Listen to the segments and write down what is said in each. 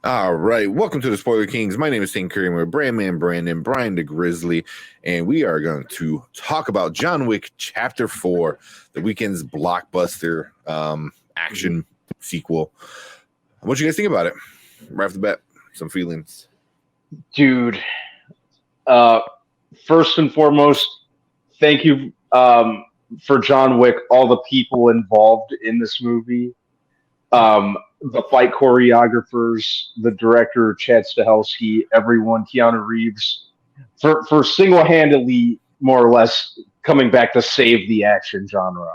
All right, welcome to the Spoiler Kings. My name is St. Curry. We're Brandman Brandon, Brian the Grizzly, and we are going to talk about John Wick Chapter 4, the weekend's blockbuster action sequel. What you guys think about it? Right off the bat, some feelings. Dude, first and foremost, thank you for John Wick, all the people involved in this movie. The fight choreographers, the director, Chad Stahelski, everyone, Keanu Reeves, for single-handedly, more or less, coming back to save the action genre.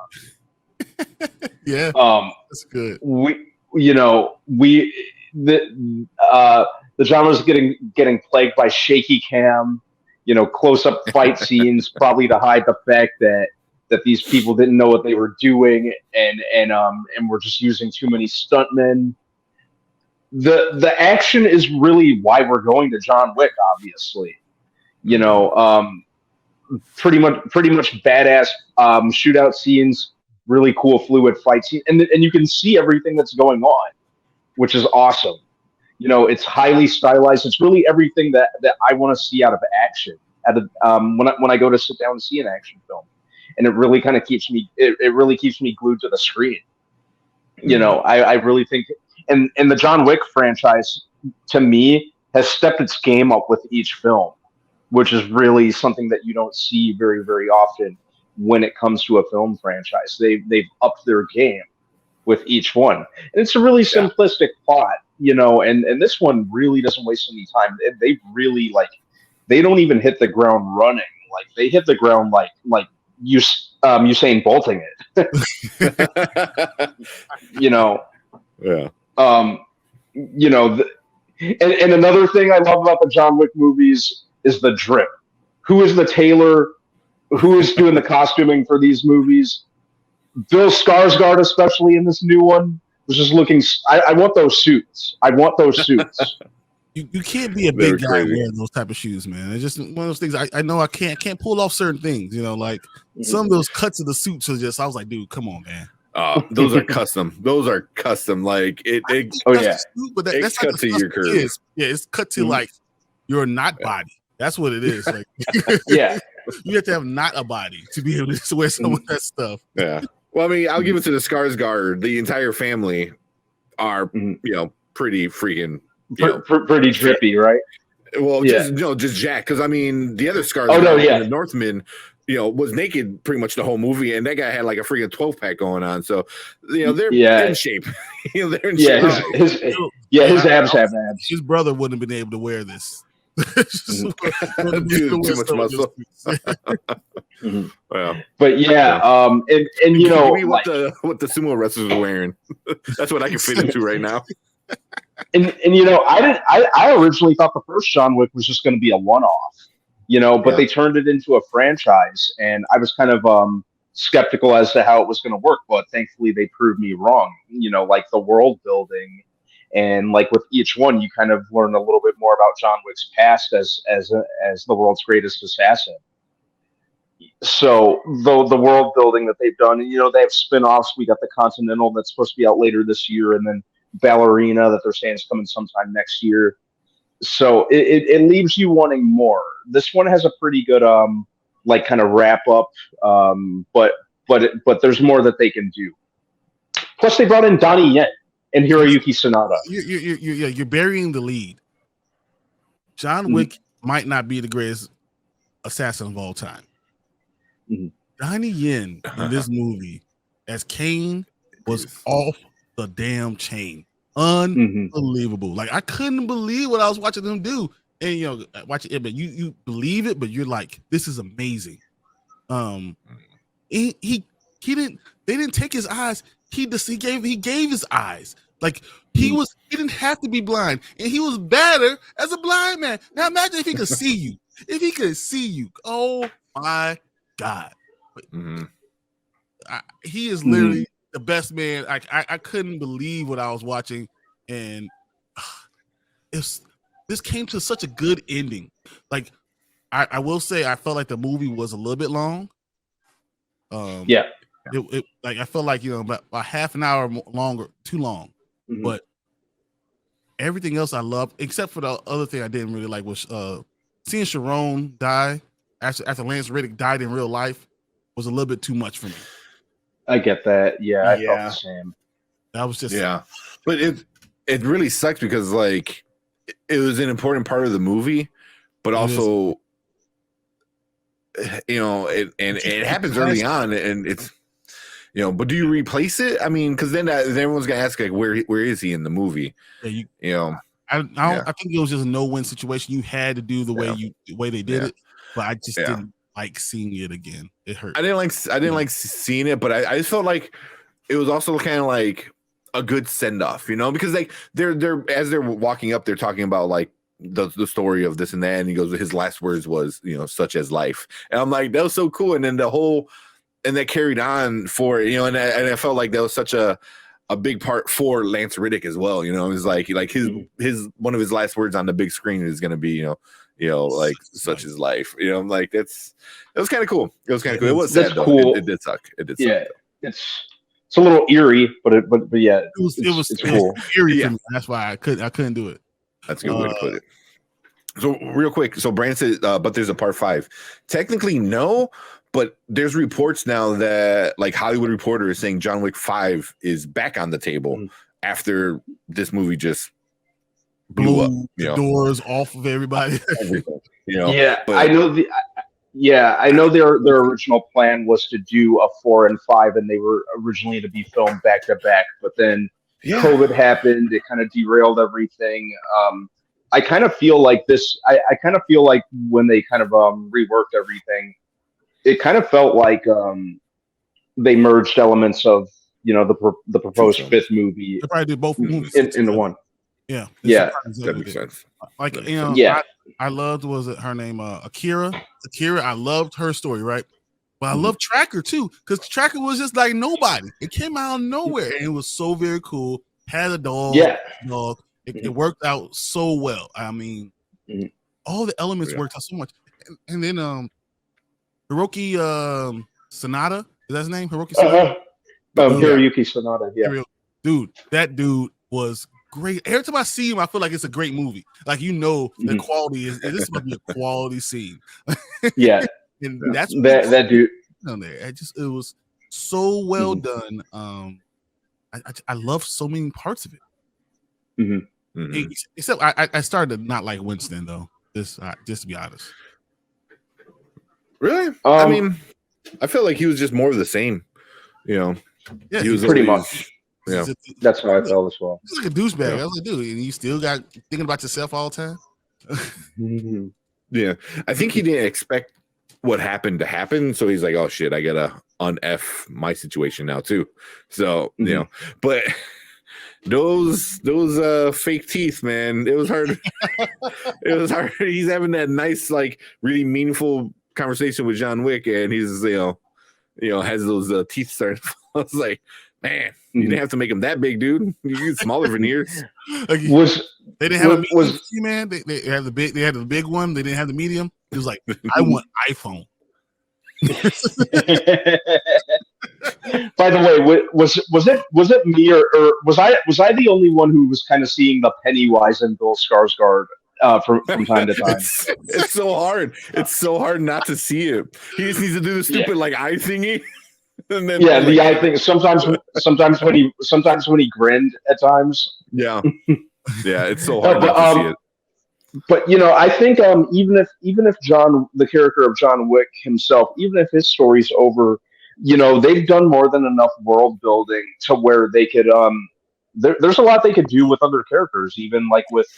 Yeah, that's good. The genre's getting plagued by shaky cam, close-up fight scenes, probably to hide the fact that these people didn't know what they were doing and were just using too many stuntmen. The action is really why we're going to John Wick, obviously. Pretty much badass shootout scenes, really cool fluid fight scene, and you can see everything that's going on, which is awesome. It's highly stylized. It's really everything that I want to see out of action when I go to sit down and see an action film. And it really kind of keeps me. It really keeps me glued to the screen. I really think, and the John Wick franchise, to me, has stepped its game up with each film, which is really something that you don't see very, very often when it comes to a film franchise. They've upped their game with each one, and it's a really simplistic plot, And this one really doesn't waste any time. They really they don't even hit the ground running. Like they hit the ground like Usain bolting it. Yeah. And another thing I love about the John Wick movies is the drip. Who is the tailor? Who is doing the costuming for these movies? Bill Skarsgård, especially in this new one, was just looking. I want those suits. I want those suits. You can't be a big guy wearing those type of shoes, man. It's just one of those things. I know I can't pull off certain things. Some of those cuts of the suits are just. I was like, dude, come on, man. Those are custom. Those are custom. Like it. But that's cut to your curve. Yeah, it's cut to like your not body. That's what it is. Like, yeah, you have to have not a body to be able to wear some of that stuff. Yeah. Well, I mean, I'll give it to the Skarsgård. The entire family are, pretty freaking. Pretty drippy, right? Well, just Jack, because I mean, the other Skarsgård, the Northman, was naked pretty much the whole movie, and that guy had like a freaking 12-pack going on. So, they're in shape. They're in shape. His abs have abs. His brother wouldn't have been able to wear this. Too much muscle. Well, but and what the sumo wrestlers are wearing. That's what I can fit into right now. And I originally thought the first John Wick was just going to be a one-off, but they turned it into a franchise, and I was kind of skeptical as to how it was going to work, but thankfully they proved me wrong. Like the world building, and like with each one, you kind of learn a little bit more about John Wick's past as the world's greatest assassin. So the world building that they've done, they have spin-offs. We got the Continental that's supposed to be out later this year, and then Ballerina that they're saying is coming sometime next year. So it leaves you wanting more. This one has a pretty good kind of wrap up, but there's more that they can do. Plus, they brought in Donnie Yen and Hiroyuki Sanada. You're burying the lead. John Wick might not be the greatest assassin of all time. Donnie Yen in this movie as Kane was off the damn chain. Unbelievable. Like I couldn't believe what I was watching them do. And watching it, but you believe it, but you're like, this is amazing. He didn't they didn't take his eyes. He gave his eyes. Like he didn't have to be blind, and he was better as a blind man. Now imagine if he could see you. If he could see you. Oh my God. He is literally the best man. I couldn't believe what I was watching, and this came to such a good ending. Like I will say, I felt like the movie was a little bit long. It I felt like about half an hour longer, too long. But everything else I loved, except for the other thing I didn't really like was seeing Sharon die after Lance Reddick died in real life was a little bit too much for me. I get that. Yeah, I felt the same. That was just but it really sucks because like it was an important part of the movie, but also it happens early on, and it's but do you replace it? I mean, because then everyone's gonna ask like where is he in the movie? Yeah, I think it was just a no-win situation. You had to do the way they did it, but I just didn't like seeing it again. It hurt. I didn't like seeing it, but I just felt like it was also kind of like a good send-off, because like they're as they're walking up, they're talking about like the story of this and that, and he goes, his last words was such as life, and I'm like, that was so cool. And then that carried on for and I felt like that was such a big part for Lance Reddick as well. It was like his one of his last words on the big screen is going to be like such as life. I'm like, it was kind of cool. It was kind of cool. It was sad though. Cool. It did suck. It did suck. Yeah, it's a little eerie, but yeah, it's cool. Eerie. Yeah. That's why I couldn't do it. That's a good way to put it. So real quick, so Brandon said, but there's a part 5. Technically, no, but there's reports now that like Hollywood Reporter is saying John Wick 5 is back on the table after this movie just blew up. The doors off of everybody. But I know their original plan was to do a 4 and 5, and they were originally to be filmed back to back, but then COVID happened. It kind of derailed everything. I kind of feel like this. I kind of feel like when they kind of reworked everything, it kind of felt like they merged elements of the proposed 5th movie. They probably did both movies into one. Yeah, that makes sense. Like I loved, was it her name Akira? I loved her story, right? But I love Tracker too, because Tracker was just like nobody. It came out of nowhere, and it was so very cool. Had a dog, dog. It worked out so well. I mean, all the elements worked out so much. And then Hiroki Sanada, is that his name? Hiroki Sanada? Hiroyuki Sanada, yeah. Dude, that dude was great. Every time I see him, I feel like it's a great movie. Like the quality is this might be a quality scene. Yeah. And that's that dude on there. It was so well done. I love so many parts of it. Except I started to not like Winston though. Just to be honest. Really? I mean, I felt like he was just more of the same. Yeah, he was pretty much. Yeah, that's how I felt as well. He's like a douchebag. I was like, dude, and you still got thinking about yourself all the time. Yeah, I think he didn't expect what happened to happen, so he's like, "Oh shit, I gotta un-F my situation now too." So but those fake teeth, man, it was hard. It was hard. He's having that nice, like, really meaningful conversation with John Wick, and he's has those teeth starting. I was like, man, you didn't have to make him that big, dude. You get smaller veneers. They didn't have a medium, man. They had the big. They had the big one. They didn't have the medium. It was like, I want iPhone. By the way, was it me or was I the only one who was kind of seeing the Pennywise and Bill Skarsgård from time to time? It's so hard. It's so hard not to see it. He just needs to do the stupid like eye thingy. And then the eye thing. Sometimes when he grinned at times. Yeah, it's so hard not to see it. But I think even if John, the character of John Wick himself, even if his story's over, they've done more than enough world building to where they could there's a lot they could do with other characters, even like with.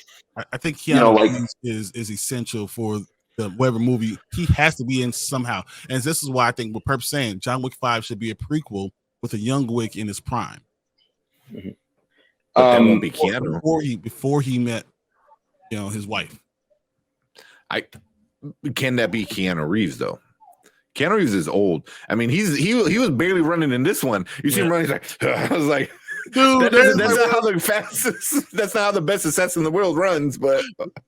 I think Keanu is essential for the whatever movie he has to be in somehow, and this is why I think what Perp's saying John Wick 5 should be a prequel with a young Wick in his prime. That won't be Keanu before he met his wife. Can that be Keanu Reeves though? Keanu Reeves is old. I mean, he was barely running in this one. You see him running, he's like, I was like, dude, that's not how the fastest. That's not how the best assassin in the world runs. But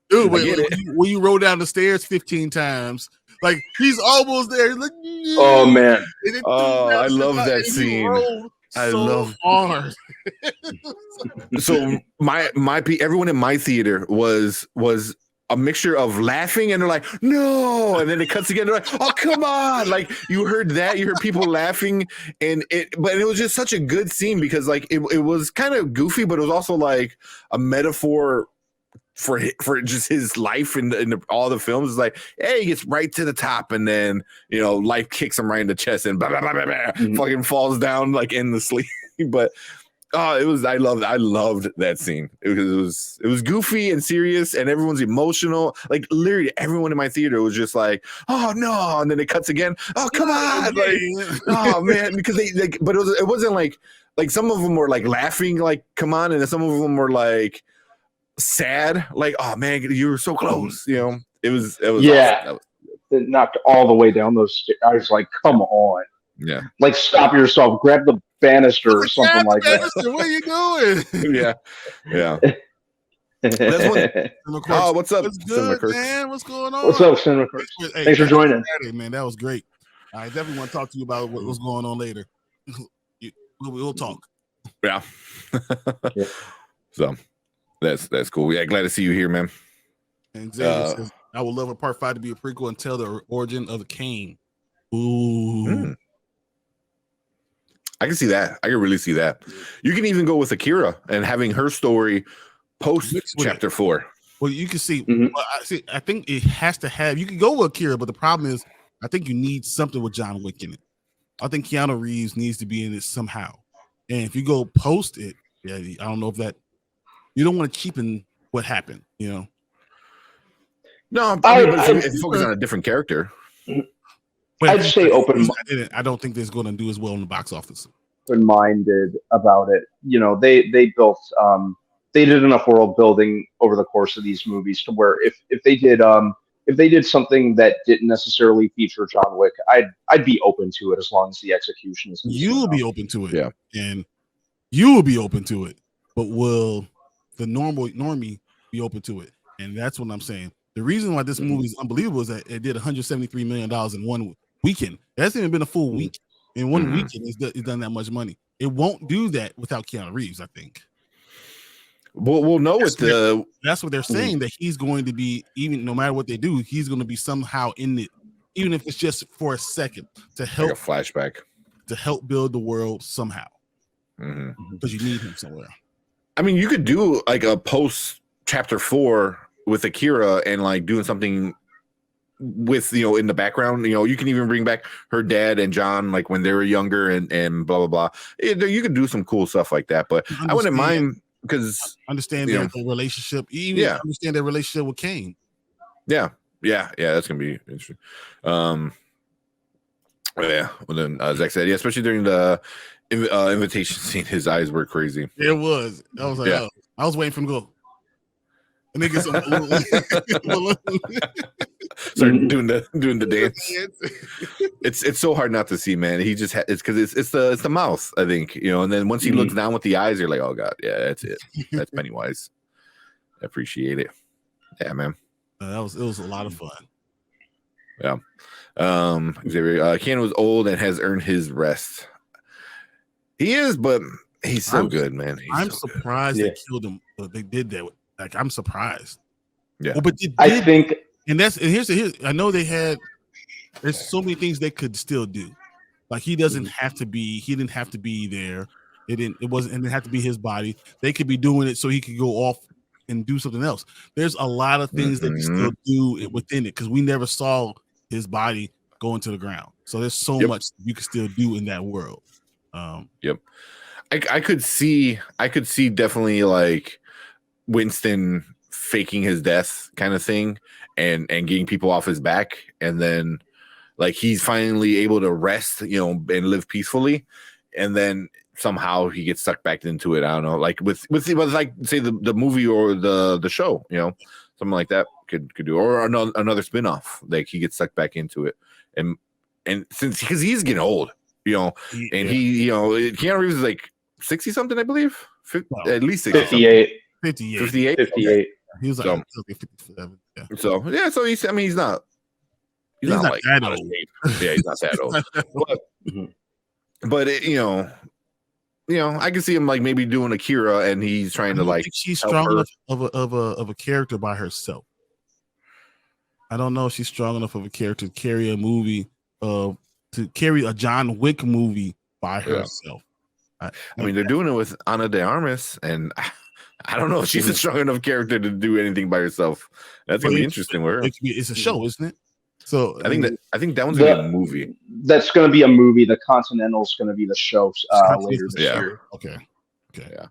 dude, when you roll down the stairs 15 times, like he's almost there. He's like, oh man, I love that scene. hard. So everyone in my theater was a mixture of laughing and they're like, no, and then it cuts again. They're like, oh, come on. Like you heard people laughing but it was just such a good scene because like it was kind of goofy, but it was also like a metaphor for just his life in all the films. Is like, hey, he gets right to the top and then, life kicks him right in the chest and blah, blah, blah, blah, blah, fucking falls down like in the sleep. But I loved that scene. It was goofy and serious and everyone's emotional. Like literally everyone in my theater was just like, oh no, and then it cuts again. Oh come on, like oh man, because but it wasn't like some of them were like laughing, like come on, and then some of them were like sad, like oh man, you were so close. It was yeah. Awesome. It knocked all the way down those stairs. I was like, come on. Yeah. Like stop yourself, grab the banister or something like that. What are you doing? Yeah. That's what, oh, what's up? What's good, man? What's going on? What's up, Cinema Crooks? Hey, thanks for joining. Man, that was great. I definitely want to talk to you about what's going on later. We'll talk. Yeah. So that's cool. Yeah, glad to see you here, man. And Xavier says, I would love a part 5 to be a prequel and tell the origin of the Kane. Ooh. I can see that. I can really see that. You can even go with Akira and having her story post Chapter 4. Well, you can see. Well, I think it has to have. You can go with Akira, but the problem is, I think you need something with John Wick in it. I think Keanu Reeves needs to be in it somehow. And if you go post it, yeah, I don't know if that. You don't want to cheapen what happened, No, but it's focused on a different character. But I'd say open. I don't think it's going to do as well in the box office. Open-minded about it. They built. They did enough world building over the course of these movies to where if they did something that didn't necessarily feature John Wick, I'd be open to it as long as the execution is. You will be open to it, yeah, and you will be open to it. But will the normie be open to it? And that's what I'm saying. The reason why this movie is unbelievable is that it did $173 million in one weekend. It hasn't even been a full week. In one weekend, it's done that much money. It won't do that without Keanu Reeves, I think. We'll know that's what they're saying, that he's going to be, even no matter what they do, he's going to be somehow in it, even if it's just for a second, to help like a flashback, to help build the world somehow. Because you need him somewhere. I mean, you could do like a post Chapter 4 with Akira and like doing something with in the background. You can even bring back her dad and John like when they were younger and blah blah blah. You could do some cool stuff like that, but I wouldn't mind because understand their relationship. Even understand their relationship with Kane. Yeah, that's gonna be interesting. Well, then Zach said, especially during the invitation scene, his eyes were crazy. It was. I was like, I was waiting for him to go. And they get some start doing the dance. It's so hard not to see, man. He just it's because it's the mouth, I think, and then once he looks down with the eyes, you're like, oh god, yeah, that's it. That's Pennywise. I appreciate it. Yeah, man. It was a lot of fun. Yeah. Xavier, Keanu was old and has earned his rest. He is, but he's so good, man. I'm surprised they killed him. They did that. Like, I'm surprised. Yeah. Well, but I think, and here's I know there's so many things they could still do. Like he didn't have to be there. It didn't have to be his body. They could be doing it so he could go off and do something else. There's a lot of things they can still do within it because we never saw his body go into the ground. So there's so much you can still do in that world. Yep. I could see definitely like Winston faking his death kind of thing and getting people off his back, and then like he's finally able to rest, and live peacefully, and then somehow he gets sucked back into it. I don't know, like with like say the movie or the show, something like that could do, or another spin-off, like he gets sucked back into it, and since because he's getting old, and he Keanu Reeves is like 60 something, I believe, at least 58. 58. He was like 57. Yeah. So he's not like that old. Yeah, he's not that old. But I can see him like maybe doing Akira, and he's trying to like. Think she's strong enough of a character by herself. I don't know if she's strong enough of a character to carry a movie, to carry a John Wick movie by herself. I mean, they're doing it with Ana de Armas, and I don't know if she's a strong enough character to do anything by herself. That's gonna be interesting with her. It's a show, isn't it? So I think that one's gonna be a movie. That's gonna be a movie. The Continental's gonna be the show later this year. Okay. Yeah.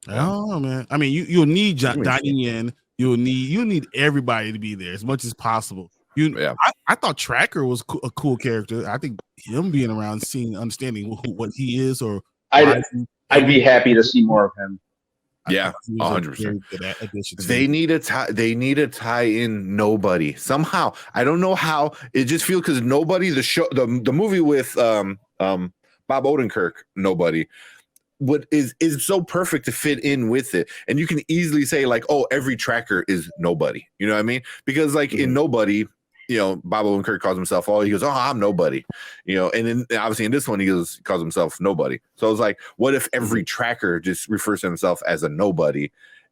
I don't know, man. I mean, you'll need Donnie Yen. You need everybody to be there as much as possible. I thought Tracker was a cool character. I think him being around, understanding what he is, or I'd be happy to see more of him. Yeah, 100%. They need to tie in Nobody somehow. I don't know how. It just feels because Nobody, the movie with Bob Odenkirk, Nobody, is so perfect to fit in with it, and you can easily say like, oh, every tracker is Nobody. You know what I mean? Because like in Nobody, Bob Odenkirk calls himself, he goes, oh, I'm Nobody, and then obviously in this one, he calls himself Nobody. So it's like, what if every tracker just refers to himself as a nobody,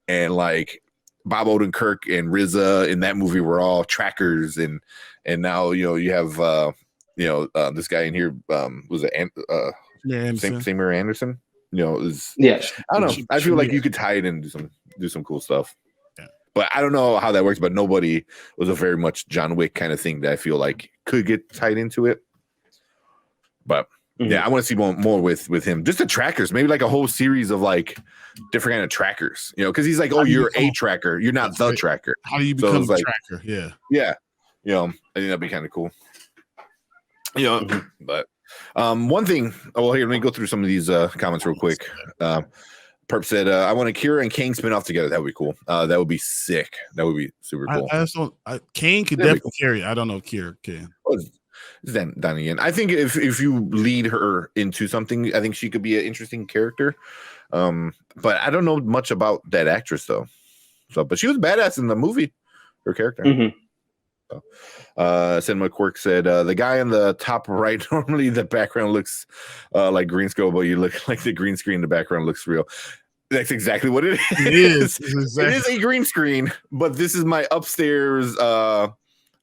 and like Bob Odenkirk and RZA in that movie were all trackers, and now you have this guy in here was it Samuel Anderson, I don't know. I feel like you could tie it in and do some cool stuff. But I don't know how that works. But Nobody was a very much John Wick kind of thing that I feel like could get tied into it. But I want to see more with him. Just the trackers, maybe like a whole series of like different kind of trackers. Because he's like, oh, you're a tracker, you're not the tracker. How do you become a tracker? Yeah. I think that'd be kind of cool. But one thing. Oh, well, here, let me go through some of these comments real quick. Perp said, I want Akira and Kang spin off together. That would be cool. That would be sick. That would be super cool. Kang could definitely carry it. I don't know if Akira can. Then Donnie Yen. I think if you lead her into something, I think she could be an interesting character. But I don't know much about that actress though. But she was badass in the movie, her character. Cinema Quirk said, the guy in the top right, normally the background looks like green screen, but you look like the green screen in the background looks real. That's exactly what it is. It is. It is a green screen, but this is my upstairs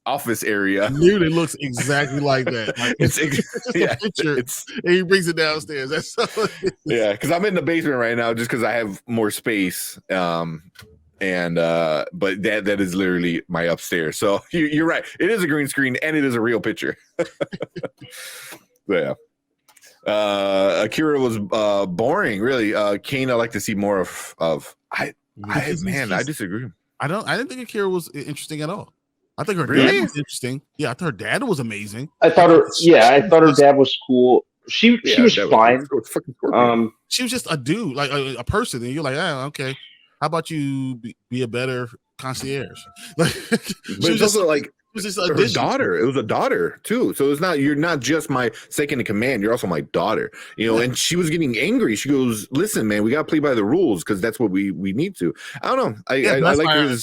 office area. Dude, it looks exactly like that. Like, it's a picture, and he brings it downstairs. That's because I'm in the basement right now just because I have more space. And but that is literally my upstairs. So you're right. It is a green screen and it is a real picture. So, yeah. Akira was boring, really. Kane, I'd like to see more of. I disagree. I didn't think Akira was interesting at all. I think her really? Dad was interesting. Yeah, I thought her dad was amazing. I thought her dad was cool. She was fine. She was just a dude, like a person, and you're like, okay. How about you be a better concierge? But it's also like it was just her daughter. It was a daughter too. So you're not just my second in command. You're also my daughter. And she was getting angry. She goes, "Listen, man, we got to play by the rules because that's what we need to." I don't know. I like her.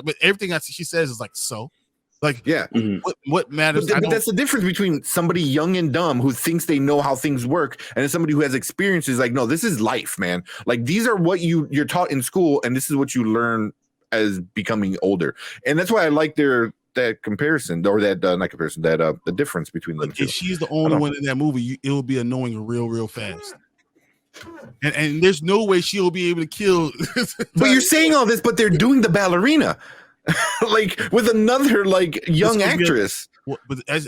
But everything she says is like so. Like, what matters? But that's the difference between somebody young and dumb who thinks they know how things work and somebody who has experiences. Like, no, this is life, man. Like, these are what you're taught in school, and this is what you learn as becoming older. And that's why I like that comparison, or that not comparison, that the difference between them. If she's the only one in that movie, it will be annoying real fast. And there's no way she'll be able to kill. But you're saying all this, but they're doing the ballerina. Like with another like young actress. But as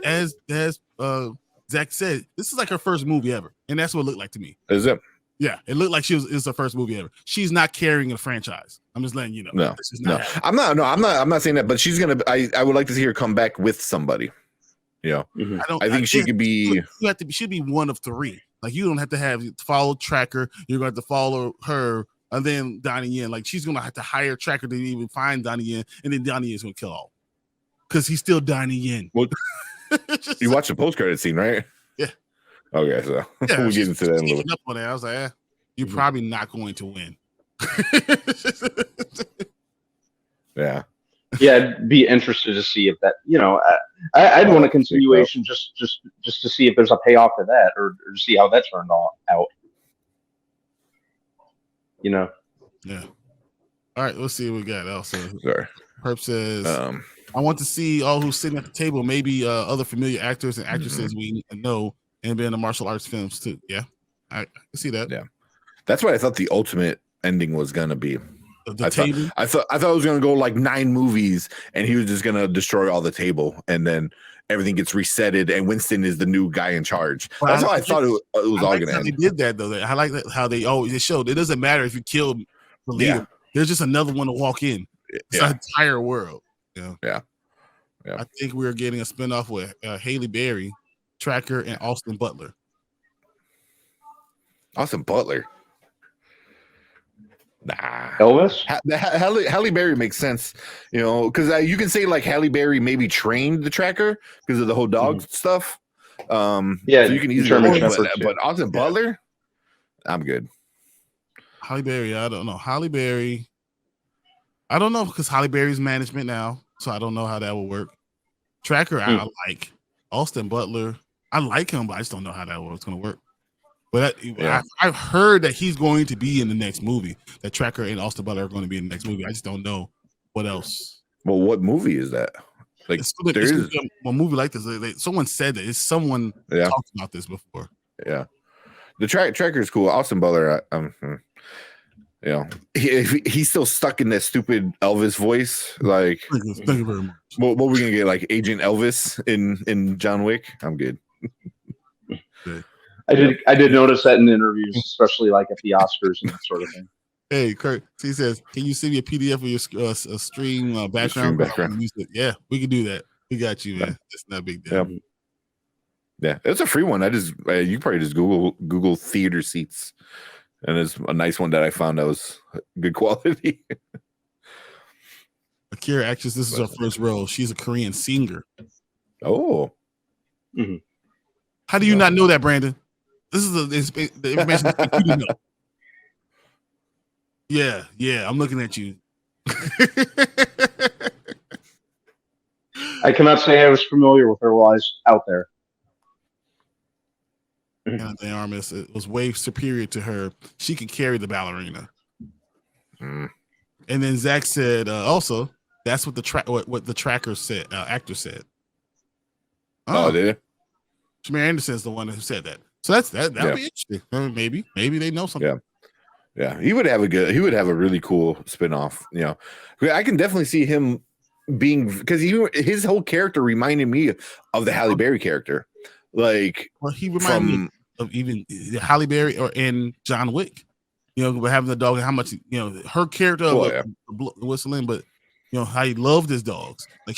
Zach said, this is like her first movie ever, and that's what it looked like to me. Is it? Yeah, it looked like it's her first movie ever. She's not carrying a franchise. I'm just letting you know. No, I'm not saying that, but she's gonna. I would like to see her come back with somebody. I think she could be. She'd be one of three. Like you don't have to follow Tracker. You're going to have to follow her. And then Donnie Yen, like she's gonna have to hire Tracker to even find Donnie Yen, and then Donnie Yen's gonna kill all because he's still Donnie Yen. Well, you watched the post-credit scene, right? Yeah. Okay, so we'll get into that in a little bit. Up on that. I was like, you're probably not going to win. Yeah. Yeah, I'd be interested to see if that, I'd want a continuation just to see if there's a payoff to that, or to see how that turned out. Yeah. All right, let's see what we got. Also, Sorry. Herb says, I want to see all who's sitting at the table, maybe other familiar actors and actresses we know, and be in the martial arts films too. Yeah, I see that. Yeah, that's what I thought the ultimate ending was gonna be. The table. I thought it was gonna go like 9 movies, and he was just gonna destroy all the table, and then everything gets resetted, and Winston is the new guy in charge. That's how I thought it was all gonna end. They did that though. I like that how they always showed it doesn't matter if you kill the leader. Yeah. There's just another one to walk in. It's the entire world. Yeah. I think we're getting a spinoff with Halle Berry, Tracker, and Austin Butler. Austin Butler. Nah, Elvis. Halle Berry makes sense, because you can say like Halle Berry maybe trained the Tracker because of the whole dog stuff. So you can easily, but Austin Butler, I'm good. Halle Berry, I don't know. Halle Berry, I don't know because Halle Berry's management now, so I don't know how that will work. Tracker, I like. Austin Butler, I like him, but I just don't know how that was going to work. But I've heard that he's going to be in the next movie. That Tracker and Austin Butler are going to be in the next movie. I just don't know what else. Well, what movie is that? Like, it's a movie like this. Someone said that. It's someone talked about this before. Yeah, the Tracker is cool. Austin Butler, he's still stuck in that stupid Elvis voice. Like, thank you very much. What we're gonna get, like Agent Elvis in John Wick? I'm good. I did notice that in interviews, especially like at the Oscars and that sort of thing. Hey, Kurt, he says, can you send me a PDF of your stream background? Yeah, we can do that. We got you, man. It's not a big deal. Yeah, it's a free one. You probably just Google theater seats, and it's a nice one that I found that was good quality. Akira actress, this is her first role. She's a Korean singer. Oh. Mm-hmm. How do you not know that, Brandon? This is the information that you didn't know. Yeah, I'm looking at you. I cannot say I was familiar with her while I was out there. The Armis, it was way superior to her. She could carry the ballerina. And then Zach said, also, that's what the Tracker said, actor said. Oh, did it? Shamir Anderson is the one who said that. So that'd be interesting. Maybe they know something. Yeah. He would have a really cool spinoff. I can definitely see him being, because his whole character reminded me of the Halle Berry character. Like, well, he reminded me of even Halle Berry in John Wick. But having the dog and how much her character whistling, but how he loved his dogs. Like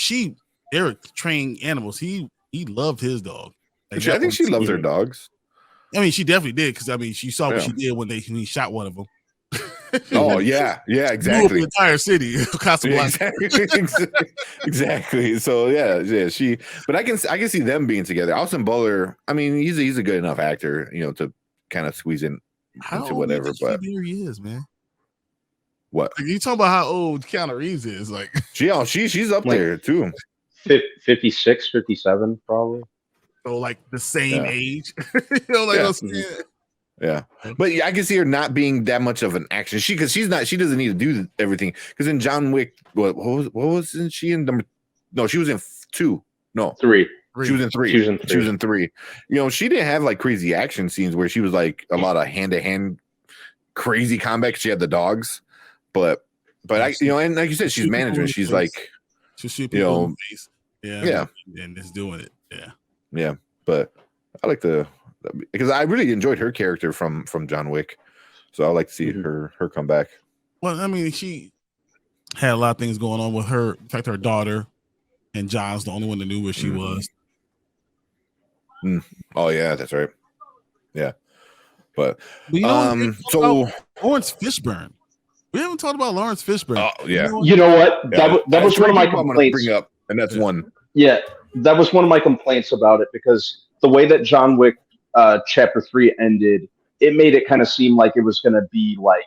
they were trained animals. He loved his dog. Like, I think she loves her dogs. I mean, she definitely did, because she saw what she did when he shot one of them. Oh yeah, exactly. The entire city, exactly. So she. But I can see them being together. Austin Butler, I mean, he's a good enough actor, to kind of squeeze in into whatever. But here he is, man. What? Like, you talking about how old Keanu Reeves is? Like, she's up there too. 56, 57, probably. So like the same age. Yeah, but I can see her not being that much of an action. She doesn't need to do everything. Because in John Wick, what wasn't she in number? No, she was in 2. No, 3. She was in 3. She was in 3. She didn't have like crazy action scenes where she was like a lot of hand to hand crazy combat. She had the dogs, but and like you said, she's management. She's like, and is doing it. Yeah, but I like because I really enjoyed her character from John Wick, so I like to see her come back. Well, I mean, she had a lot of things going on with her. In fact, her daughter and John's the only one that knew where she was. Oh yeah, that's right. Yeah, but so Laurence Fishburne. We haven't talked about Laurence Fishburne. Oh yeah. You know what? That was one of my complaints. Bring up, and that's one. Yeah, that was one of my complaints about it, because the way that John Wick Chapter 3 ended, it made it kind of seem like it was going to be like,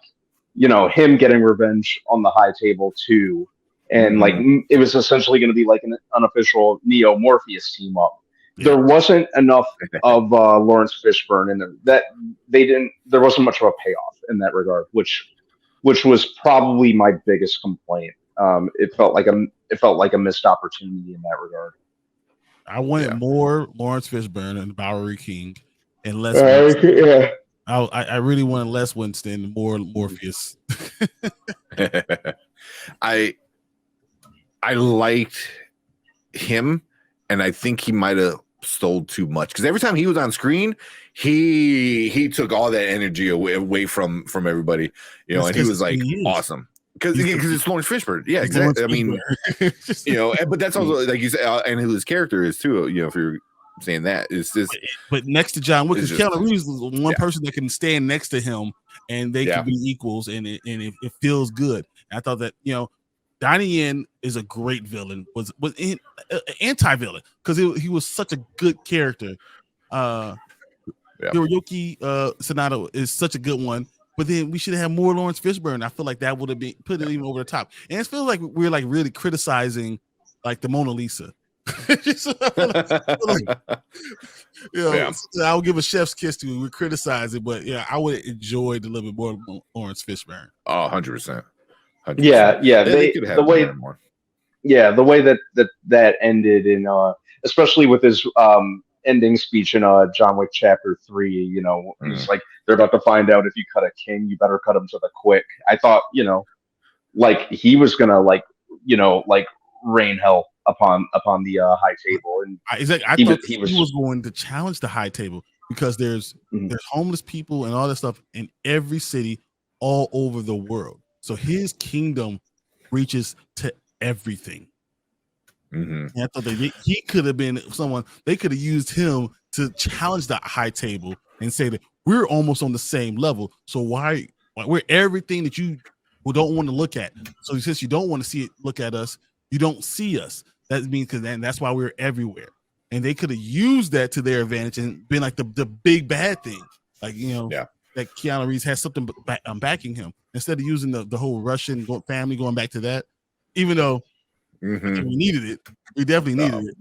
him getting revenge on the high table too, and like it was essentially going to be like an unofficial Neo Morpheus team up. Yeah. There wasn't enough of Laurence Fishburne in them that there wasn't much of a payoff in that regard, which was probably my biggest complaint. It felt like a missed opportunity in that regard. I wanted more Laurence Fishburne and Bowery King and less. I really wanted less Winston, more Morpheus. I liked him, and I think he might have stole too much because every time he was on screen, he took all that energy away from everybody, you know, and he was like awesome because it's Laurence Fishburne. Yeah, exactly. I mean, you know, but that's also like you said, and who his character is too. You know, if you're saying that, it's just. But next to John Wick, because Keanu Reeves is the one person that can stand next to him, and they can be equals, and it feels good. And I thought that, you know, Donnie Yen is a great villain, was anti-villain because he was such a good character. Hiroyuki Sanada is such a good one, but then we should have more Laurence Fishburne. I feel like that would have been put it even over the top. And it feels like we're like really criticizing like the Mona Lisa. I'll give a chef's kiss to we criticize it, but yeah, I would enjoy a little bit more Laurence Fishburne. Oh, 100%. 100%. Yeah. The way that ended in especially with his ending speech in John Wick Chapter 3, you know, it's like they're about to find out if you cut a king, you better cut him to the quick. I thought, you know, like he was gonna like, you know, like rain hell upon the high table, and I thought he was going to challenge the high table because there's homeless people and all that stuff in every city all over the world. So his kingdom reaches to everything. And I thought that he could have been someone they could have used him to challenge the high table and say that we're almost on the same level. So why we're everything that you don't want to look at. So since you don't want to look at us, you don't see us. That means that's why we're everywhere. And they could have used that to their advantage and been like the big bad thing, like, you know, that Keanu Reeves has something backing him instead of using the whole Russian family going back to that. Even though we needed it, we definitely needed it.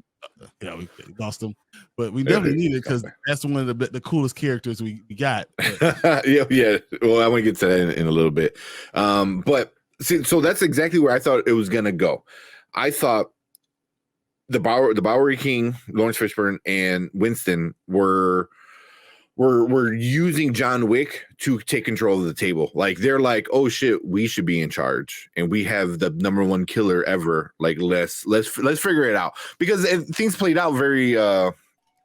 We lost them, but we definitely needed it because that's one of the coolest characters we got. yeah. Well, I want to get to that in a little bit, but see, so that's exactly where I thought it was gonna go. I thought the Bowery King, Laurence Fishburne, and Winston were using John Wick to take control of the table. Like they're like, oh shit, we should be in charge, and we have the #1 killer ever. Like let's figure it out, because things played out very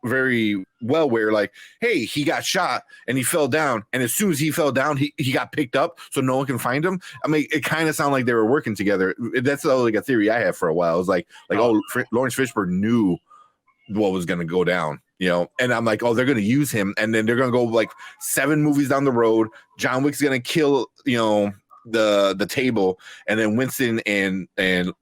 very well. Where like, hey, he got shot and he fell down, and as soon as he fell down, he got picked up, so no one can find him. I mean, it kind of sounded like they were working together. That's like a theory I had for a while. It was like Laurence Fishburne knew what was going to go down, you know, and I'm like, oh, they're going to use him, and then they're going to go like 7 movies down the road. John Wick's going to kill, you know, the table, and then Winston and the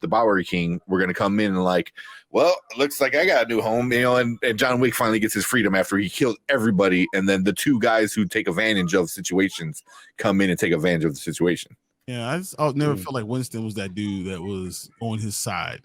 Bowery King were going to come in and like, well, it looks like I got a new home, you know, and John Wick finally gets his freedom after he killed everybody, and then the 2 guys who take advantage of situations come in and take advantage of the situation. Yeah, I never felt like Winston was that dude that was on his side.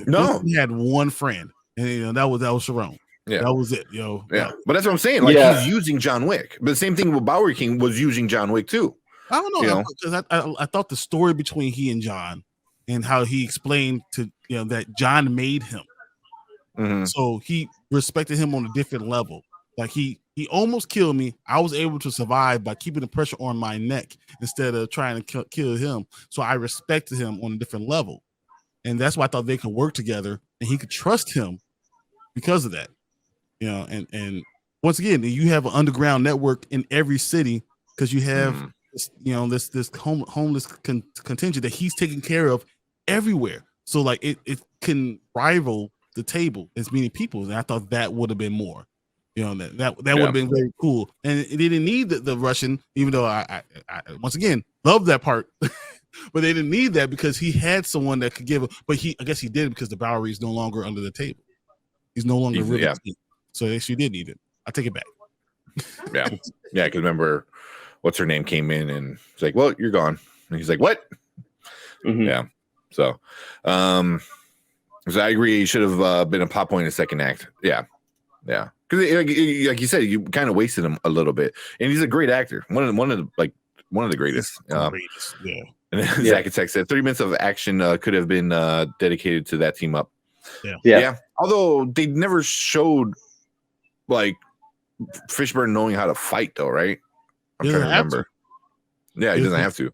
No, he had one friend, and you know, that was Sharon. Yeah, that was it, yo. Yeah, but that's what I'm saying. Like he's using John Wick, but the same thing with Bowery King was using John Wick too. I don't know, because I thought the story between he and John, and how he explained to that John made him, so he respected him on a different level. Like he almost killed me. I was able to survive by keeping the pressure on my neck instead of trying to kill him. So I respected him on a different level. And that's why I thought they could work together and he could trust him because of that. You know, and once again, you have an underground network in every city because you have this homeless contingent that he's taking care of everywhere. So like it can rival the table as many people. And I thought that would have been more. You know, that would have been very cool. And it didn't need the Russian, even though I once again love that part. But they didn't need that because he had someone that could give it. But I guess he did because the Bowery is no longer under the table. He's no longer really. So they actually did need it. I take it back. Yeah. Because remember, what's her name came in and it's like, well, you're gone. And he's like, what? Yeah. So, so I agree. He should have been a plot point in the second act. Yeah. Yeah. Because like you said, you kind of wasted him a little bit, and he's a great actor. One of the greatest. Yeah. And then Zach Attack said 30 minutes of action could have been dedicated to that team up. Yeah. Although they never showed like Fishburne knowing how to fight, though, right? I'm trying to remember. Yeah, he doesn't have to.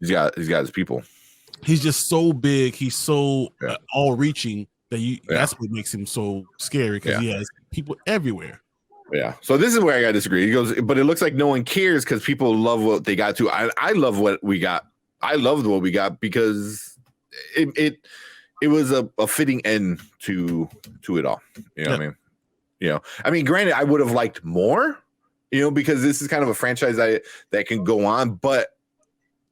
He's got his people. He's just so big. He's so all-reaching that that's what makes him so scary, because he has people everywhere. Yeah. So this is where I got to disagree. He goes, but it looks like no one cares because people love what they got to. I love what we got. I loved what we got because it was a fitting end to it all. You know what I mean? I mean, granted, I would have liked more, because this is kind of a franchise that can go on, but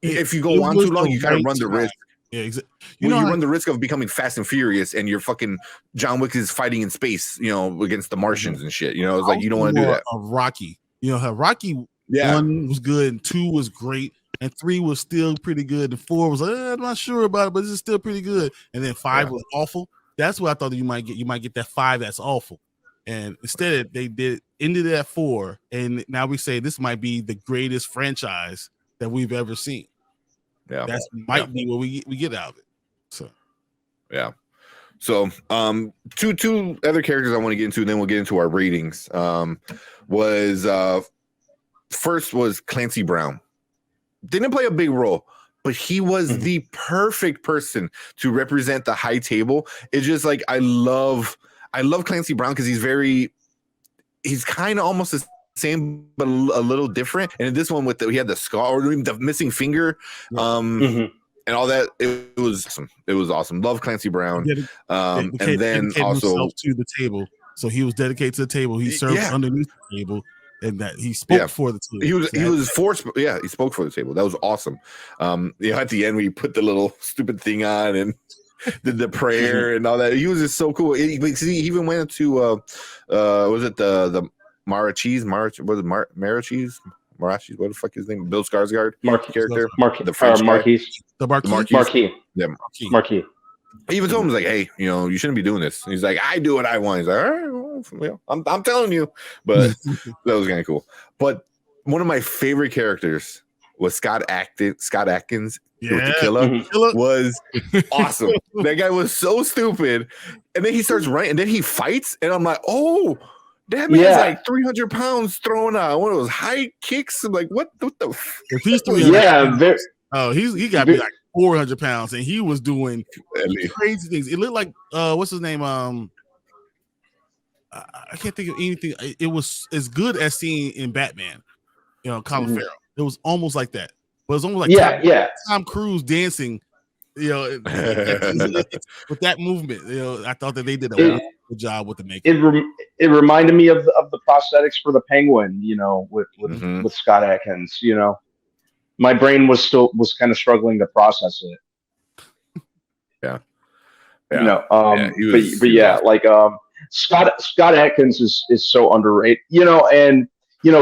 if you go on too long, you kind of run the risk. Yeah, exactly. You run the risk of becoming Fast and Furious, and you're fucking John Wick is fighting in space, against the Martians and shit. It's like you don't want to do that. Rocky, how Rocky 1 was good, and 2 was great, and 3 was still pretty good, and 4 was like, I'm not sure about it, but this is still pretty good, and then 5 was awful. That's what I thought that you might get. You might get that 5 that's awful, and instead they ended at 4, and now we say this might be the greatest franchise that we've ever seen. Yeah, that might be what we get out of it. So, yeah. So, two other characters I want to get into, and then we'll get into our ratings. First was Clancy Brown. Didn't play a big role, but he was the perfect person to represent the high table. It's just like I love Clancy Brown because he's kind of almost the same but a little different, and in this one he had the scar or the missing finger, and all that. It was awesome. Love Clancy Brown. And then also to the table, so he was dedicated to the table. He served underneath the table, and that he spoke for the table. He spoke for the table. That was awesome. At the end we put the little stupid thing on and did the prayer and all that. He was just so cool. He even went to was it the Marachis, what the fuck is his name? Bill Skarsgård character, the French Marquis. Yeah, Marquis. He even told him, like, hey, you shouldn't be doing this. And he's like, I do what I want. He's like, all right, well, I'm telling you. But that was kind of cool. But one of my favorite characters was Scott Adkins. The killer was awesome. That guy was so stupid. And then he starts running, and then he fights, and I'm like, oh, that man's like 300 pounds throwing out one of those high kicks. I'm like, what the if he's 300 he got to be like 400 pounds, and he was doing crazy things. It looked like what's his name? I can't think of anything. It was as good as seen in Batman. Colin Farrell. It was almost like that, but it was almost like Tom Cruise dancing. With that movement, I thought that they did a good job with the makeup. It reminded me of the prosthetics for the Penguin, with Scott Adkins. My brain was kind of struggling to process it. Scott Adkins is so underrated, and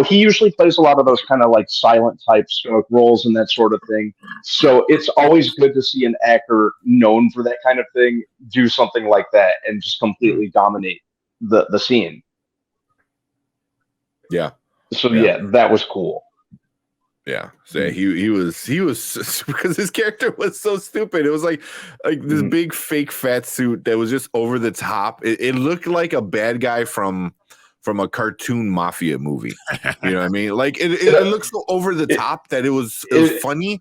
he usually plays a lot of those kind of like silent type roles and that sort of thing. So it's always good to see an actor known for that kind of thing do something like that and just completely dominate the scene. Yeah. So that was cool. Yeah. So he was because his character was so stupid. It was like this big fake fat suit that was just over the top. It looked like a bad guy from a cartoon mafia movie. You know what I mean? Like it looks so over the top that it was funny.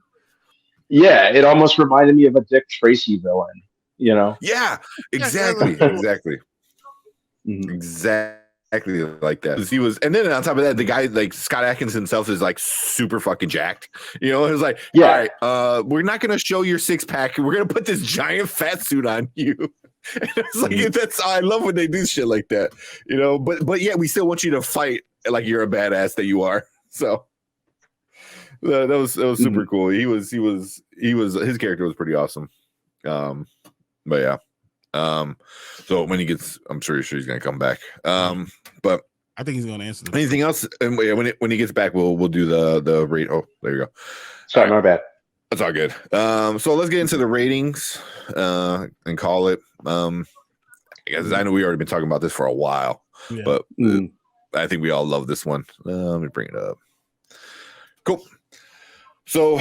Yeah, it almost reminded me of a Dick Tracy villain, Yeah, exactly. Exactly like that. He was, and then on top of that, the guy like Scott Adkins himself is like super fucking jacked. It was like, all right, we're not gonna show your six pack. We're gonna put this giant fat suit on you. And it's like I love when they do shit like that, But yeah, we still want you to fight like you're a badass that you are. So that was super cool. His character was pretty awesome. But yeah. So when he gets, I'm sure he's gonna come back. But I think he's gonna answer. Anything else? And when he gets back, we'll do the rate. Oh, there you go. Sorry, my bad. That's all good. So let's get into the ratings and call it. Because I know we already been talking about this for a while, but I think we all love this one. Let me bring it up. Cool. So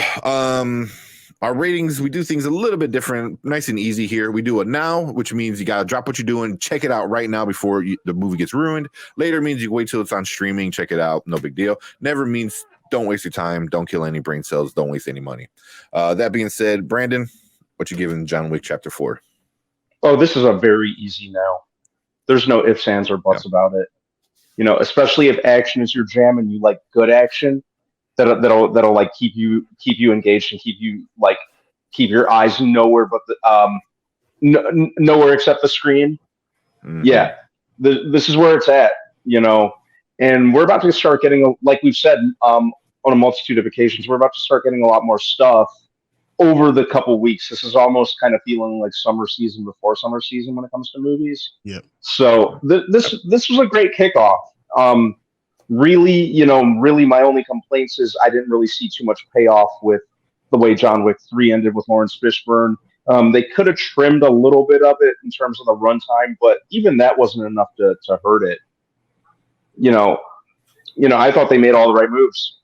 our ratings, we do things a little bit different, nice and easy here. We do it now, which means you got to drop what you're doing, check it out right now before the movie gets ruined. Later means you wait till it's on streaming, check it out, no big deal. Never means don't waste your time, don't kill any brain cells, don't waste any money. That being said, Brandon, what you giving John Wick Chapter 4? Oh, this is a very easy now. There's no ifs, ands, or buts about it. You know, especially if action is your jam and you like good action, that'll like keep you engaged and keep your eyes nowhere but nowhere except the screen. Mm-hmm. Yeah, this is where it's at. You know, and we're about to start getting, like we've said on a multitude of occasions, we're about to start getting a lot more stuff over the couple weeks. This is almost kind of feeling like summer season before summer season when it comes to movies. Yeah. So this was a great kickoff. Really my only complaints is I didn't really see too much payoff with the way John Wick 3 ended with Laurence Fishburne. They could have trimmed a little bit of it in terms of the runtime, but even that wasn't enough to hurt it. You know, I thought they made all the right moves.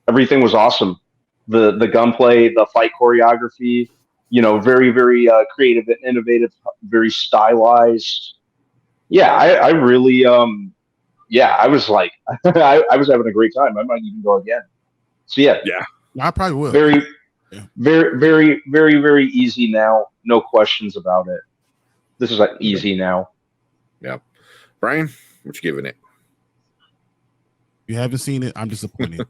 Everything was awesome. The gunplay, the fight choreography, very, very creative and innovative, very stylized. Yeah, I really, I was like, I was having a great time. I might even go again. So yeah, I probably will. Very, very, very, very easy now. No questions about it. This is like easy now. Yeah, Brian, what you giving it? You haven't seen it. I'm disappointed.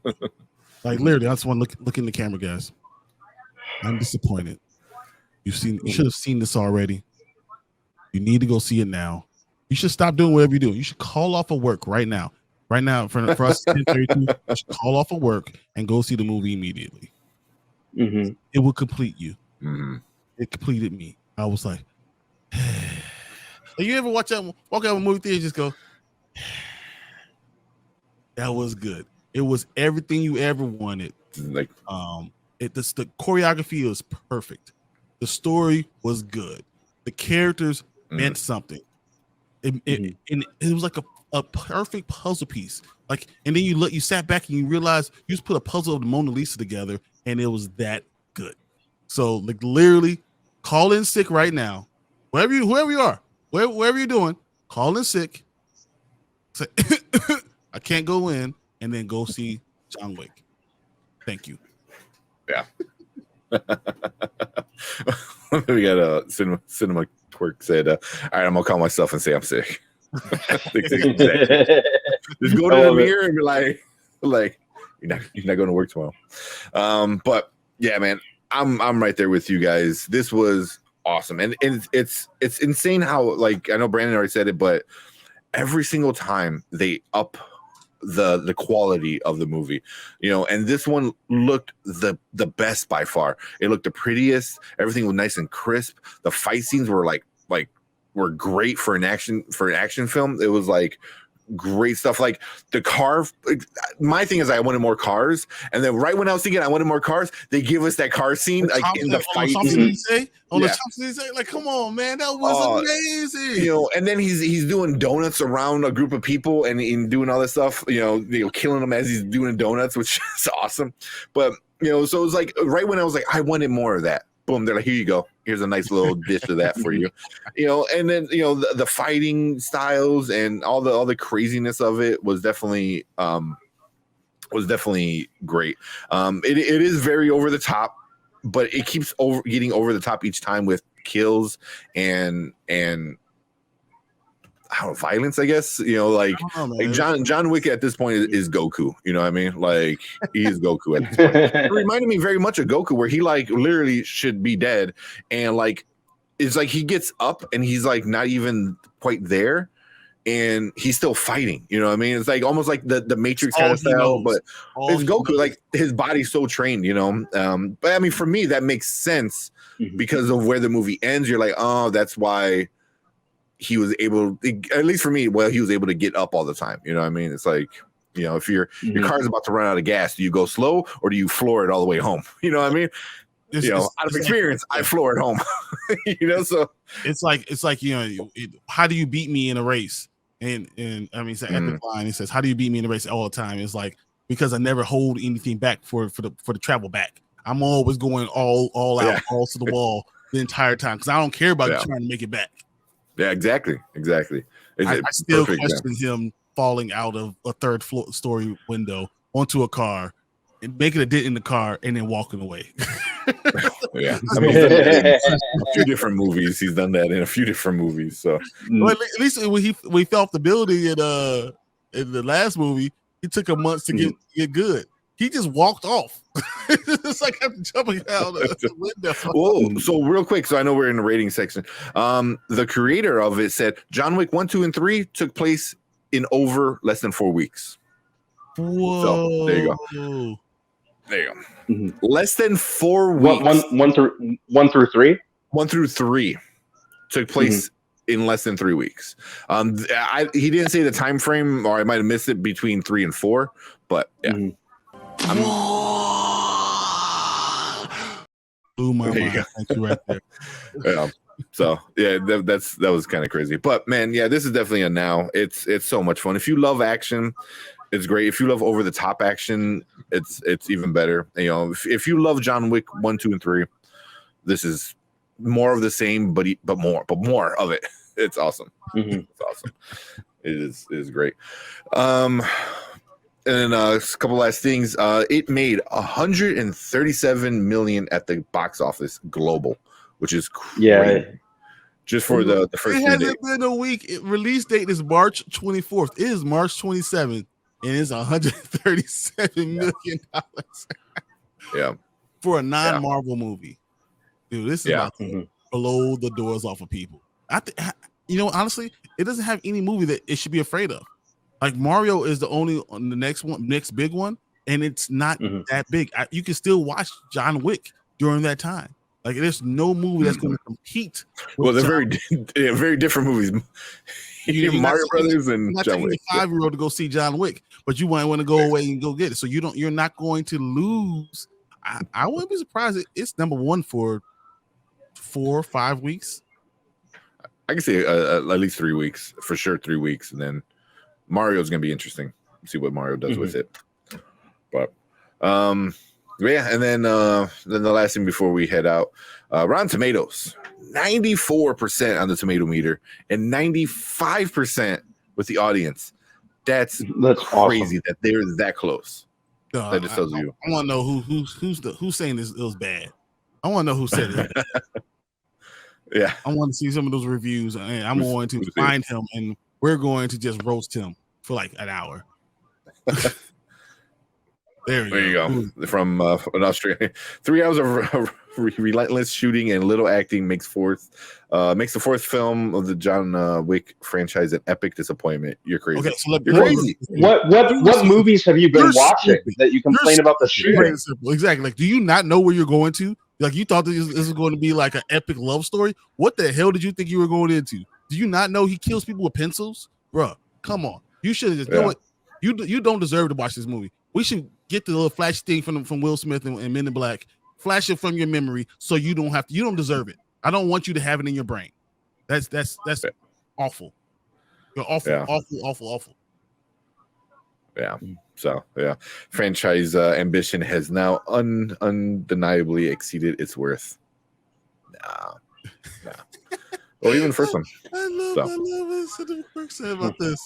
Like literally, I just want to look in the camera, guys. I'm disappointed. You should have seen this already. You need to go see it now. You should stop doing whatever you're doing. You should call off of work right now. Right now, for us, 10:32, you should call off of work and go see the movie immediately. Mm-hmm. It will complete you. Mm-hmm. It completed me. I was like, you ever walk out of a movie theater and just go, that was good. It was everything you ever wanted. Like, the choreography was perfect. The story was good. The characters meant something. It was like a perfect puzzle piece. Like, and then you sat back and you realized you just put a puzzle of the Mona Lisa together, and it was that good. So, like, literally, call in sick right now. Whoever you are, wherever you're doing, call in sick. Say, I can't go in, and then go see John Wick. Thank you. Yeah. We got a cinema Twerk said, all right, I'm gonna call myself and say I'm sick. Just go to the mirror and be like you're not going to work tomorrow. But yeah, man, I'm right there with you guys. This was awesome, and it's insane how, like, I know Brandon already said it, but every single time they up the quality of the movie, and this one looked the best by far. It looked the prettiest. Everything was nice and crisp. The fight scenes were were great for an action film. It was like great stuff. Like the car, my thing is I wanted more cars, and then right when I was thinking I wanted more cars, they give us that car scene like in the fight. Like, come on, man, that was amazing. And then he's doing donuts around a group of people and doing all this stuff. Killing them as he's doing donuts, which is awesome. But so it was like right when I was like I wanted more of that. Boom, they're like, here you go. Here's a nice little dish of that for you. And then the fighting styles and all the craziness of it was definitely great. It is very over the top, but it keeps getting over the top each time with kills and violence, I guess. Like John Wick at this point is Goku. You know what I mean? Like he is Goku at this point. It reminded me very much of Goku, where he like literally should be dead, and like it's like he gets up and he's like not even quite there, and he's still fighting. You know what I mean? It's like almost like the Matrix kind of style, but it's Goku. Like his body's so trained. But I mean, for me, that makes sense because of where the movie ends. You're like, oh, that's why he was able, at least for me, he was able to get up all the time. You know what I mean? It's like, if your car's about to run out of gas, do you go slow or do you floor it all the way home? You know what I mean? out of experience, I floor at home. So it's like how do you beat me in a race? And I mean, it's an epic line. It says, "How do you beat me in a race all the time?" It's like, because I never hold anything back for the travel back. I'm always going all out, all to the wall the entire time because I don't care about you trying to make it back. Yeah, exactly. I still question him falling out of a third story window onto a car and making a dent in the car and then walking away. Yeah, I mean, he's done that in a few different movies. He's done that in a few different movies. So, well, at least when he fell off the building in the last movie, he took a month to get good. He just walked off. It's like after jumping out the window. Whoa! So real quick, so I know we're in the rating section. The creator of it said John Wick 1, 2, and 3 took place in less than 4 weeks. Whoa! So there you go. Less than 4 weeks. One through three. 1 through 3 took place in less than 3 weeks. He didn't say the time frame, or I might have missed it between 3 and 4. But yeah. Blew my mind. Thank you right there. Yeah. So yeah, that was kind of crazy. But man, yeah, this is definitely a now. It's so much fun. If you love action, it's great. If you love over the top action, it's even better. If you love John Wick 1, 2, and 3, this is more of the same, but more of it. It's awesome. It's awesome. It is great. And a couple last things. It made 137 million at the box office global, which is crazy. Yeah. Just for the first. It hasn't been a week. Release date is March 24th. It is March 27th, and it's 137 million dollars. Yeah. For a non-Marvel movie, dude, this is about to blow the doors off of people. Honestly, it doesn't have any movie that it should be afraid of. Like Mario is the next big one, and it's not that big. You can still watch John Wick during that time. Like there's no movie that's going to compete. Well, they're very different movies. Mario Brothers and John Wick. A 5-year-old to go see John Wick, but you might want to go away and go get it. So you're not going to lose. I wouldn't be surprised. It's number one for 4 or 5 weeks. I can say at least 3 weeks for sure. 3 weeks, and then Mario's gonna be interesting. See what Mario does with it. But yeah, and then the last thing before we head out, Rotten Tomatoes, 94% on the tomato meter and 95% with the audience. That's crazy awesome. That they're that close. That just tells you. I want to know who's saying this. It was bad. I want to know who said it. Yeah, I want to see some of those reviews, and I'm going to find him, and we're going to just roast him for like an hour. There you go. From Australia. 3 hours of relentless shooting and little acting makes the fourth film of the John Wick franchise an epic disappointment. You're crazy. Okay, so you're crazy. What movies have you been watching that you complain about the shooting? Exactly. Like, do you not know where you're going to? Like, you thought this was going to be like an epic love story? What the hell did you think you were going into? Do you not know he kills people with pencils? Bruh, come on. You should have just know it. You don't deserve to watch this movie. We should get the little flash thing from Will Smith and Men in Black. Flash it from your memory so you don't deserve it. I don't want you to have it in your brain. That's awful. You're awful, awful. Yeah. So yeah, franchise ambition has now undeniably exceeded its worth. Nah. Well, even the first one. I love it. So the first thing about this.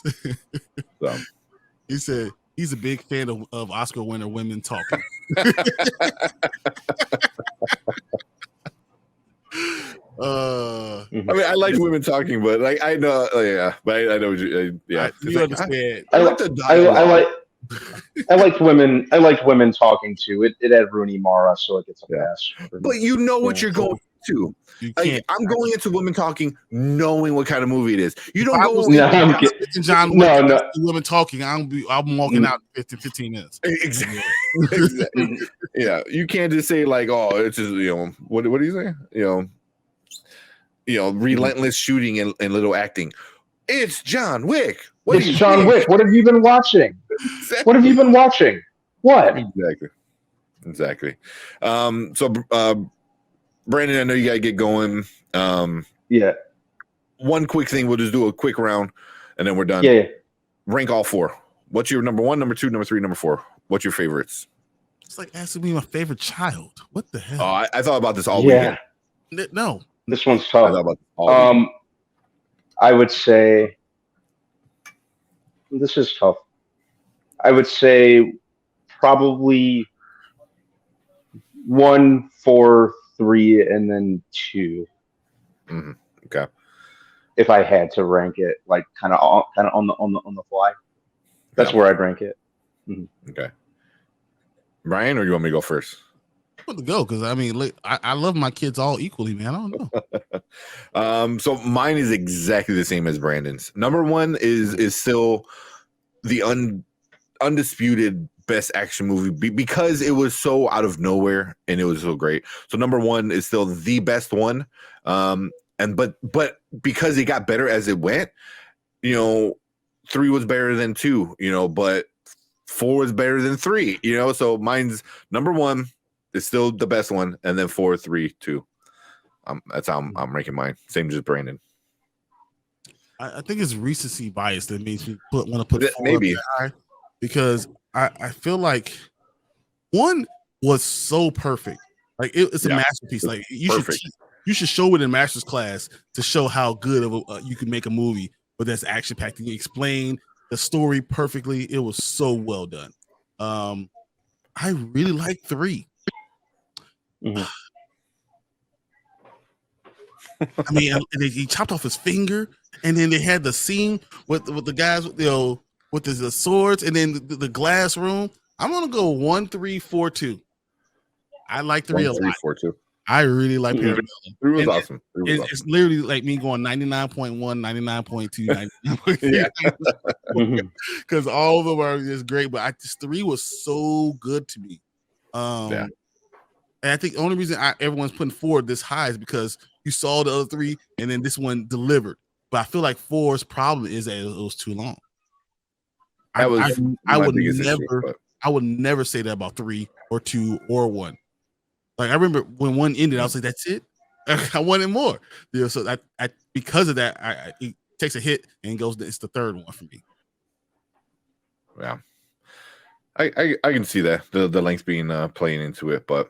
He said he's a big fan of Oscar winner women talking. I mean, I like women talking, but like I know, but I know, you understand. I liked women talking too. It had Rooney Mara, so it gets a pass. But you know what you're going to. Like, I'm going into women talking, knowing what kind of movie it is. You don't go into John Wick, women talking. I'm walking out in 15 minutes. Exactly. Yeah, you can't just say like, oh, it's just what do you say? Relentless shooting and little acting. It's John Wick. Wick. What have you been watching? Exactly. What have you been watching? What? Exactly. So Brandon, I know you gotta get going. Yeah. One quick thing, we'll just do a quick round, and then we're done. Yeah. Rank all four. What's your number 1, number 2, number 3, number 4? What's your favorites? It's like asking me my favorite child. What the hell? Oh, I thought about this all weekend. No, this one's I tough. thought about this all weekend. I would say this is tough. I would say probably 1, 4, 3, and then 2. Mm-hmm. Okay. If I had to rank it, like kind of on the fly, that's where I'd rank it. Mm-hmm. Okay. Brian, or you want me to go first? I'm going to go because I mean, I love my kids all equally, man. I don't know. So mine is exactly the same as Brandon's. Number 1 is still the undisputed best action movie because it was so out of nowhere and it was so great. So number 1 is still the best one. But because it got better as it went, 3 was better than 2, but 4 was better than 3, so mine's number 1 is still the best one, and then 4, 3, 2. That's how I'm ranking mine. Same as Brandon. I think it's recency bias that makes me want to put 4 maybe high because I feel like 1 was so perfect. Like it's a masterpiece. Like you should show it in master's class to show how good of you can make a movie, but that's action packed. You explain the story perfectly. It was so well done. I really like 3. Mm-hmm. I mean, he chopped off his finger, and then they had the scene with the guys, with the swords, and then the glass room. I'm gonna go 1, 3, 4, 2. I like 3 a lot. 3, 4, 2. I really like Parabellum. 3 was awesome. It's literally like me going 99.1, 99.2, 99.3. Because all of them are just great, but 3 was so good to me. And I think the only reason everyone's putting 4 this high is because you saw the other 3 and then this one delivered. But I feel like 4's problem is that it was too long. I would never say that about 3 or 2 or 1. Like I remember when 1 ended, I was like, "That's it." I wanted more. So I because of that, it takes a hit and goes. It's the 3rd one for me. Yeah, I can see that the length being playing into it, but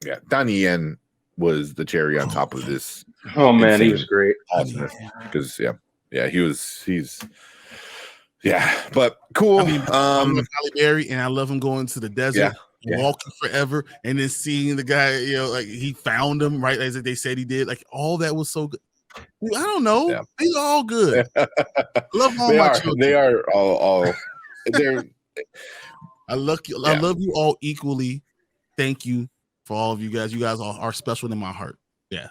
yeah, Donnie Yen was the cherry on top of this. Oh man, he was great. Awesome, because he's but cool. I mean, I'm with Halle Berry, and I love him going to the desert. Walking forever, and then seeing the guy, like he found him right as they said he did. Like all that was so good. I don't know. Yeah. These are all good. I love all my children. They are all. They're. I love you all equally. Thank you for all of you guys. You guys are special in my heart. Yeah.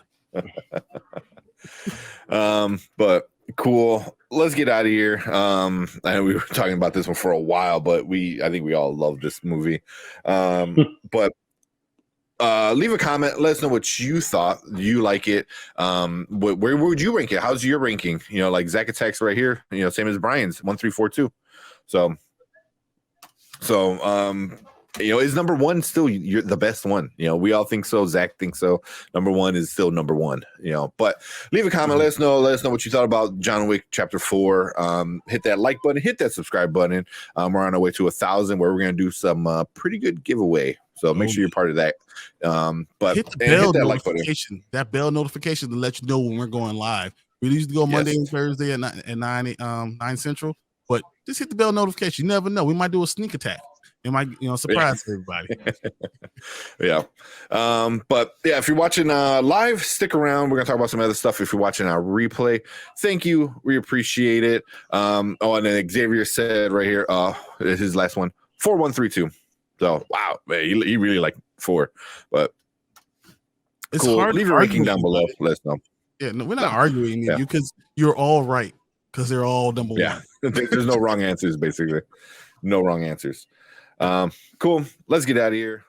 But cool. Let's get out of here. I know we were talking about this one for a while, but I think we all love this movie. But leave a comment. Let us know what you thought. Do you like it? Where would you rank it? How's your ranking? Like Zach Attacks right here. Same as Brian's 1, 3, 4, 2. So is number 1 still you're the best one? We all think so. Zach thinks so. Number 1 is still number 1. But leave a comment. Let us know what you thought about John Wick Chapter 4. Hit that like button. Hit that subscribe button. We're on our way to 1,000, where we're gonna do some pretty good giveaway. So make sure you're part of that. But hit the bell notification. That bell notification to let you know when we're going live. We used to go Monday and Thursday at 9 Central. But just hit the bell notification. You never know. We might do a sneak attack. It might, surprise everybody. Yeah. But yeah, if you're watching live, stick around. We're gonna talk about some other stuff. If you're watching our replay, thank you. We appreciate it. And then Xavier said right here, his last one, 4132. So wow, man, he really like 4. But it's cool. Hard. Leave your ranking down below. Let us know. Yeah, no, we're not arguing with you because you're all right. Because they're all number 1. There's no wrong answers, basically. No wrong answers. Cool. Let's get out of here.